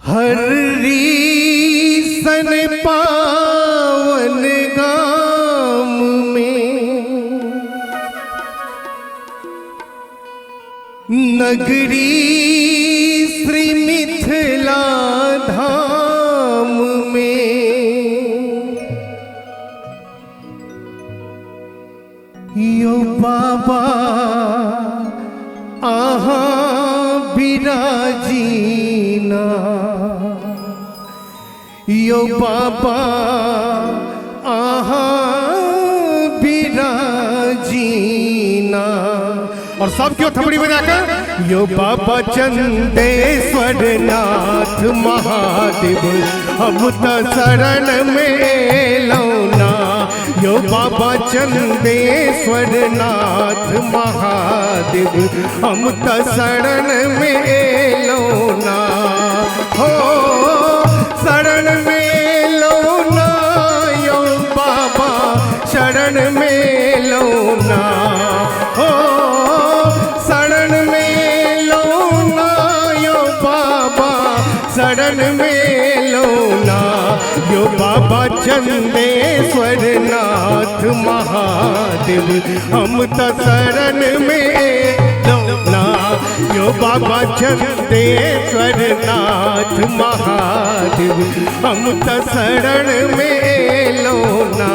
हरि सन पावन गाम में नगरी श्री मिथिला धाम में यो बाबा आहा बिराजीना यो बाबा आहा बिराजीना। और सब क्यों थपड़ी बजाकर यो बाबा चंदेश्वर नाथ महादेव हम तो शरण में लौना। यो बाबा चंदेश्वर नाथ महादेव हम तो शरण में लौना। हो शरण में लौना यो बाबा शरण में लौना। हो शरण में लौना यो बाबा शरण में लौना। यो बाबा चंदेश्वर नाथ महादेव हम तो शरण में लौना। यो बाबा चंदेश्वर नाथ महादेव हम तो शरण में लौना।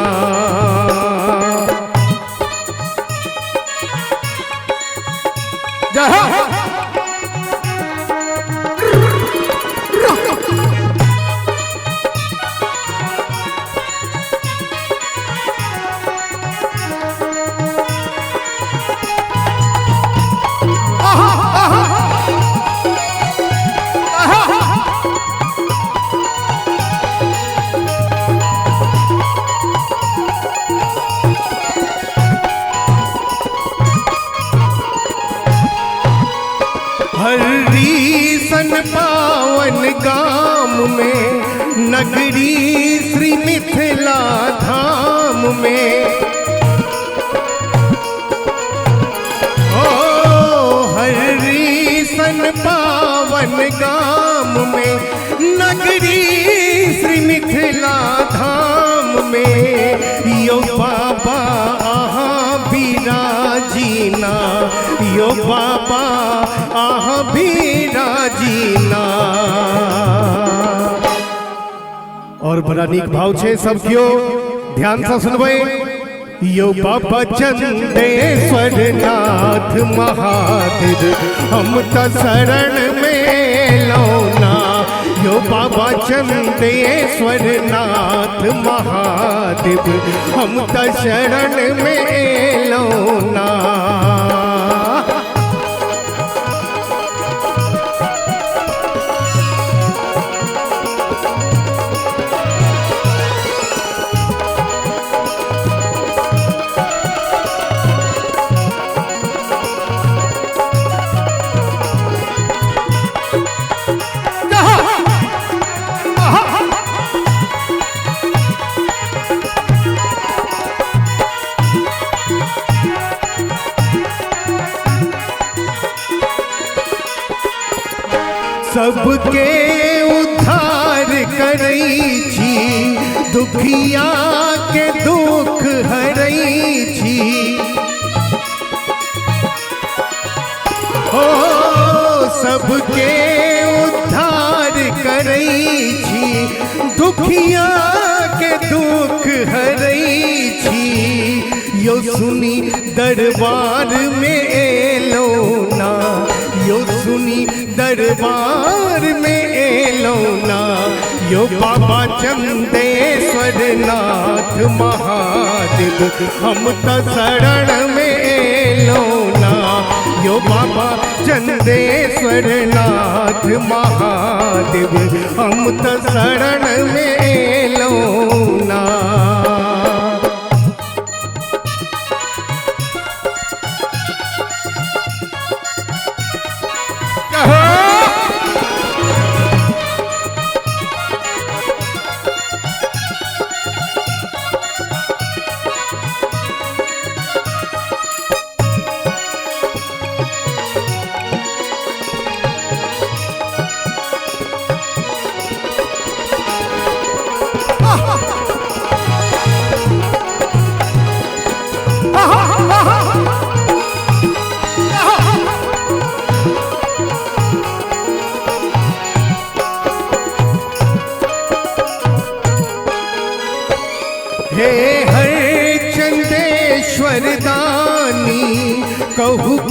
हरि सन पावन गाम में नगरी श्री मिथिला धाम में ओ हरि सन पावन गाम में नगरी श्री मिथिला धाम में यो बाबा आहा बिराजीना। यो बाबा आहा बिराजीना। और बड़ा नीक भाव छे सब क्यों ध्यान से सुनबे। यो बाबा चंदेश्वर नाथ महादेव हम तो शरण में लौना। यो बाबा चंदेश्वर नाथ महादेव हम तो शरण में लौना। सबके उद्धार करई छी दुखिया के दुख हरई छी। हो सबके उद्धार करई छी दुखिया के दुख हरई छी। यो सुनी दरबार में एलौना। यो सुनी दरबार में एलौना। यो बाबा चंदेश्वर नाथ महादेव हम तो शरण में एलौना। यो बाबा चंदेश्वर नाथ महादेव हम तो शरण में एलौना।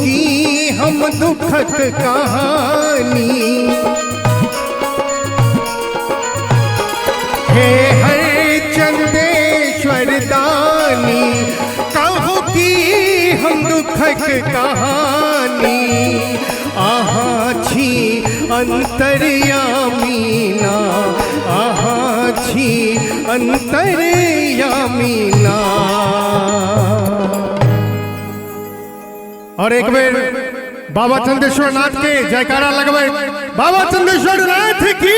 की हम दुखक कहानी। हे हर चंदेश्वर दानी, कहूँ की हम दुखक कहानी। आहा छी अंतर्यामीना, आहा छी अंतर्यामीना। और एक बेर बाबा चंदेश्वर नाथ के जयकारा लगवाए। बाबा चंदेश्वर नाथ की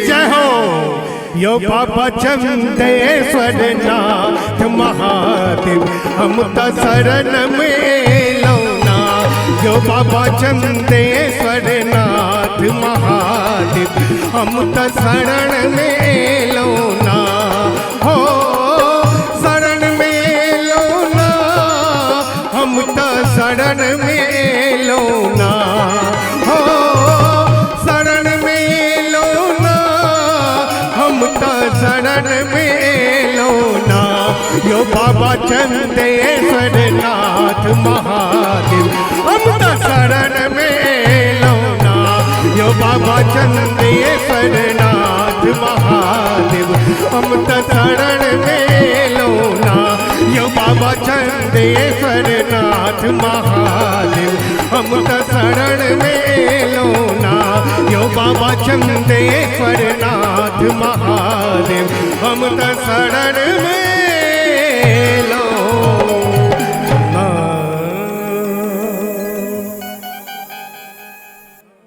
जय हो। यो बाबा चंदेश्वर नाथ महादेव हम तो शरण में लौना। यो बाबा चंदेश्वर नाथ महादेव हम तो शरण में लौना। हो शरण में लौना, हम तो शरण में लौना। हो शरण में लौना, हम तो शरण में लौना। यो बाबा चंदेश्वर नाथ महादेव हम तो शरण में लौना। यो बाबा चंदेश्वर नाथ महादेव हम तो शरण में लौना। यो बाबा चंदेश्वर नाथ महादेव हम तो शरण में लौना। यो बाबा चंदेश्वर नाथ महादेव हम तो शरण में